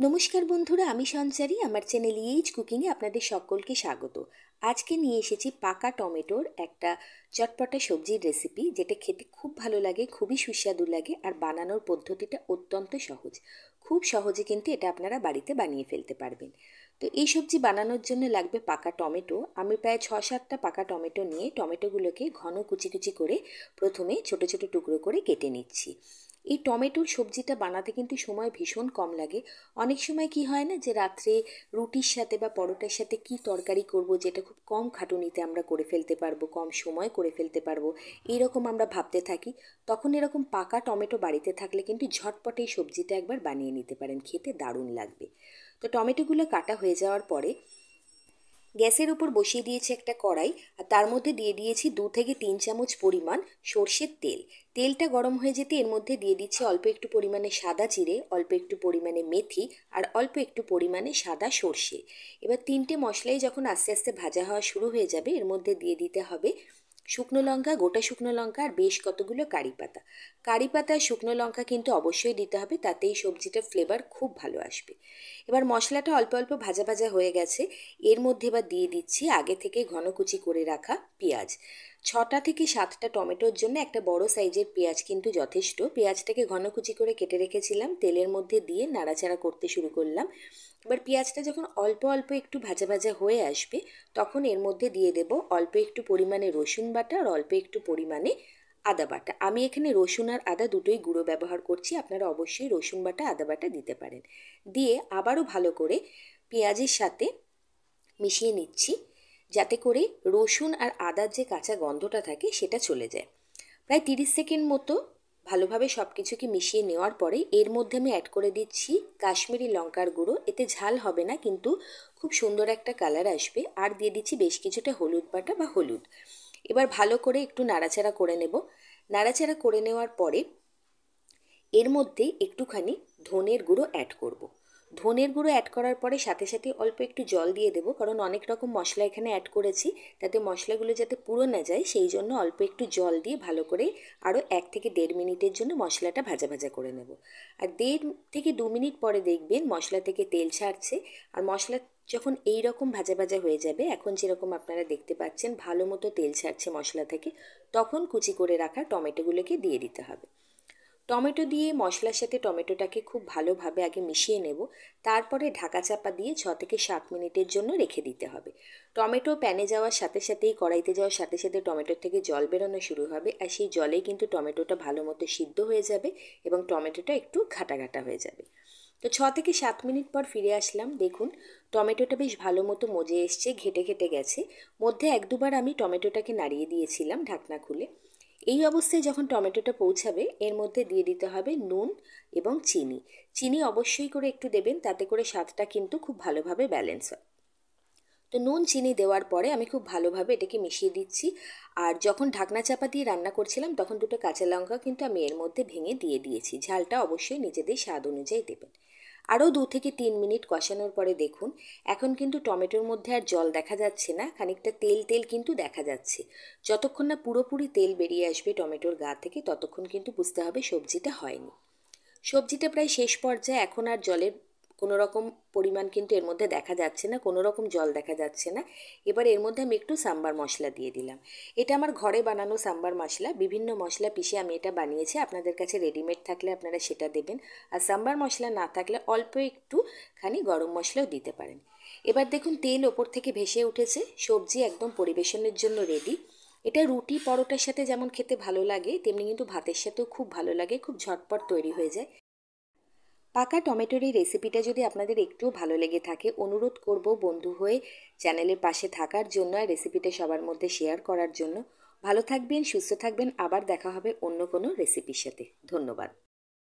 নমস্কার বন্ধুরা, আমি সঞ্চারী। আমার চ্যানেল ইএইচ কুকিংয়ে আপনাদের সকলকে স্বাগত। আজকে নিয়ে এসেছি পাকা টমেটোর একটা চটপটা সবজির রেসিপি, যেটা খেতে খুব ভালো লাগে, খুবই সুস্বাদু লাগে, আর বানানোর পদ্ধতিটা অত্যন্ত সহজ। খুব সহজে কিন্তু এটা আপনারা বাড়িতে বানিয়ে ফেলতে পারবেন। তো এই সবজি বানানোর জন্য লাগবে পাকা টমেটো। আমি প্রায় 6-7টা পাকা টমেটো নিয়ে টমেটোগুলোকে ঘন কুচি কুচি করে প্রথমে ছোট ছোট টুকরো করে কেটে নিচ্ছি। এই টমেটোর সবজিটা বানাতে কিন্তু সময় ভীষণ কম লাগে। অনেক সময় কি হয় না, যে রাত্রে রুটির সাথে বা পরোটার সাথে কি তরকারি করব, যেটা খুব কম খাটুনিতে আমরা করে ফেলতে পারবো, কম সময় করে ফেলতে পারবো, এইরকম আমরা ভাবতে থাকি। তখন এরকম পাকা টমেটো বাড়িতে থাকলে কিন্তু ঝটপট এই সবজিটা একবার বানিয়ে নিতে পারেন, খেতে দারুণ লাগবে। তো টমেটোগুলো কাটা হয়ে যাওয়ার পরে গ্যাসের উপর বসিয়ে দিয়েছি একটা কড়াই, আর তার মধ্যে দিয়ে দিয়েছি 2 থেকে 3 চামচ পরিমাণ সর্ষের তেল। তেলটা গরম হয়ে যেতে এর মধ্যে দিয়ে দিচ্ছি অল্প একটু পরিমাণে সাদা জিরে, অল্প একটু পরিমাণে মেথি, আর অল্প একটু পরিমাণে সাদা সর্ষে। এবার তিনটে মশলাই যখন আস্তে আস্তে ভাজা হওয়া শুরু হয়ে যাবে, এর মধ্যে দিয়ে দিতে হবে শুকনো লঙ্কা, গোটা শুকনো লঙ্কা, আর বেশ কতগুলো কারি পাতা। কারি পাতা আর শুকনো লঙ্কা কিন্তু অবশ্যই দিতে হবে, তাতে এই সবজিটার ফ্লেভার খুব ভালো আসবে। এবার মশলাটা অল্প অল্প ভাজা ভাজা হয়ে গেছে। এর মধ্যে এবার দিয়ে দিচ্ছি আগে থেকে ঘন কুচি করে রাখা পেঁয়াজ। 6টা থেকে 7টা টমেটোর জন্য একটা বড় সাইজের পেঁয়াজ কিন্তু যথেষ্ট। পেঁয়াজটাকে ঘন কুচি করে কেটে রেখেছিলাম, তেলের মধ্যে দিয়ে নাড়াচাড়া করতে শুরু করলাম। এবার পেঁয়াজটা যখন অল্প অল্প একটু ভাজা ভাজা হয়ে আসবে, তখন এর মধ্যে দিয়ে দেব অল্প একটু পরিমাণে রসুন বাটা আর অল্প একটু পরিমাণে আদা বাটা। আমি এখানে রসুন আর আদা দুটোই গুঁড়ো ব্যবহার করছি, আপনারা অবশ্যই রসুন বাটা আদা বাটা দিতে পারেন। দিয়ে আবারও ভালো করে পেঁয়াজের সাথে মিশিয়ে নিচ্ছি, যাতে করে রসুন আর আদার যে কাঁচা গন্ধটা থাকে সেটা চলে যায়। প্রায় 30 সেকেন্ড মতো ভালোভাবে সব কিছুকে মিশিয়ে নেওয়ার পরে এর মধ্যে আমি অ্যাড করে দিচ্ছি কাশ্মীরি লঙ্কার গুঁড়ো। এতে ঝাল হবে না, কিন্তু খুব সুন্দর একটা কালার আসবে। আর দিয়ে দিচ্ছি বেশ কিছুটা হলুদ বাটা বা হলুদ। এবার ভালো করে একটু নাড়াচাড়া করে নেব। নাড়াচাড়া করে নেওয়ার পরে এর মধ্যে একটুখানি ধনের গুঁড়ো অ্যাড করব। ধনের গুঁড়ো অ্যাড করার পরে সাথে সাথে অল্প একটু জল দিয়ে দেবো, কারণ অনেক রকম মশলা এখানে অ্যাড করেছি, তাতে মশলাগুলো যাতে পুড়ে না যায় সেই জন্য অল্প একটু জল দিয়ে ভালো করে আরও 1 থেকে 1.5 মিনিটের জন্য মশলাটা ভাজা ভাজা করে নেব। আর 1.5 থেকে 2 মিনিট পরে দেখবেন মশলা থেকে তেল ছাড়ছে। আর মশলা যখন এই রকম ভাজা ভাজা হয়ে যাবে, এখন যেরকম আপনারা দেখতে পাচ্ছেন ভালো মতো তেল ছাড়ছে মশলা থেকে, তখন কুচি করে রাখা টমেটোগুলোকে দিয়ে দিতে হবে। টমেটো দিয়ে মশলার সাথে টমেটোটাকে খুব ভালোভাবে আগে মিশিয়ে নেব, তারপরে ঢাকা চাপা দিয়ে 6 থেকে 7 মিনিটের জন্য রেখে দিতে হবে। টমেটো প্যানে যাওয়ার সাথে সাথেই, কড়াইতে যাওয়ার সাথে সাথে টমেটোর থেকে জল বেরোনো শুরু হবে, আর সেই জলেই কিন্তু টমেটোটা ভালো মতো সিদ্ধ হয়ে যাবে এবং টমেটোটা একটু ঘাটা ঘাটা হয়ে যাবে। তো 6 থেকে 7 মিনিট পর ফিরে আসলাম। দেখুন টমেটোটা বেশ ভালো মতো মজে এসছে, ঘেটে ঘেটে গেছে। মধ্যে 1-2বার আমি টমেটোটাকে নাড়িয়ে দিয়েছিলাম ঢাকনা খুলে। এই অবস্থায় যখন টমেটোটা পৌঁছাবে, এর মধ্যে দিয়ে দিতে হবে নুন এবং চিনি। চিনি অবশ্যই করে একটু দেবেন, তাতে করে স্বাদটা কিন্তু খুব ভালোভাবে ব্যালেন্স হয়। তো নুন চিনি দেওয়ার পরে আমি খুব ভালোভাবে এটাকে মিশিয়ে দিচ্ছি। আর যখন ঢাকনা চাপা দিয়ে রান্না করছিলাম, তখন 2টো কাঁচা লঙ্কা কিন্তু আমি এর মধ্যে ভেঙে দিয়ে দিয়েছি। ঝালটা অবশ্যই নিজেদের স্বাদ অনুযায়ী দেবেন। আরও 2 থেকে 3 মিনিট কষানোর পরে দেখুন এখন কিন্তু টমেটোর মধ্যে আর জল দেখা যাচ্ছে না, খানিকটা তেল তেল কিন্তু দেখা যাচ্ছে। যতক্ষণ না পুরোপুরি তেল বেরিয়ে আসবে টমেটোর গা থেকে, ততক্ষণ কিন্তু বুঝতে হবে সবজিটা হয়নি। সবজিটা প্রায় শেষ পর্যায়ে, এখন আর জলের কোনো রকম পরিমাণ কিন্তু এর মধ্যে দেখা যাচ্ছে না, কোনো রকম জল দেখা যাচ্ছে না। এবার এর মধ্যে আমি একটু সাম্বার মশলা দিয়ে দিলাম। এটা আমার ঘরে বানানো সাম্বার মশলা, বিভিন্ন মশলা পিষে আমি এটা বানিয়েছি। আপনাদের কাছে রেডিমেড থাকলে আপনারা সেটা দেবেন, আর সাম্বার মশলা না থাকলে অল্প একটুখানি গরম মশলাও দিতে পারেন। এবার দেখুন তেল ওপর থেকে ভেসে উঠেছে, সবজি একদম পরিবেশনের জন্য রেডি। এটা রুটি পরোটার সাথে যেমন খেতে ভালো লাগে, তেমনি কিন্তু ভাতের সাথেও খুব ভালো লাগে, খুব ঝটপট তৈরি হয়ে যায়। পাকা টমেটোর এই রেসিপিটা যদি আপনাদের একটুও ভালো লেগে থাকে, অনুরোধ করব বন্ধু হয়ে চ্যানেলের পাশে থাকার জন্য, আর রেসিপিটা সবার মধ্যে শেয়ার করার জন্য। ভালো থাকবেন, সুস্থ থাকবেন, আবার দেখা হবে অন্য কোনো রেসিপির সাথে। ধন্যবাদ।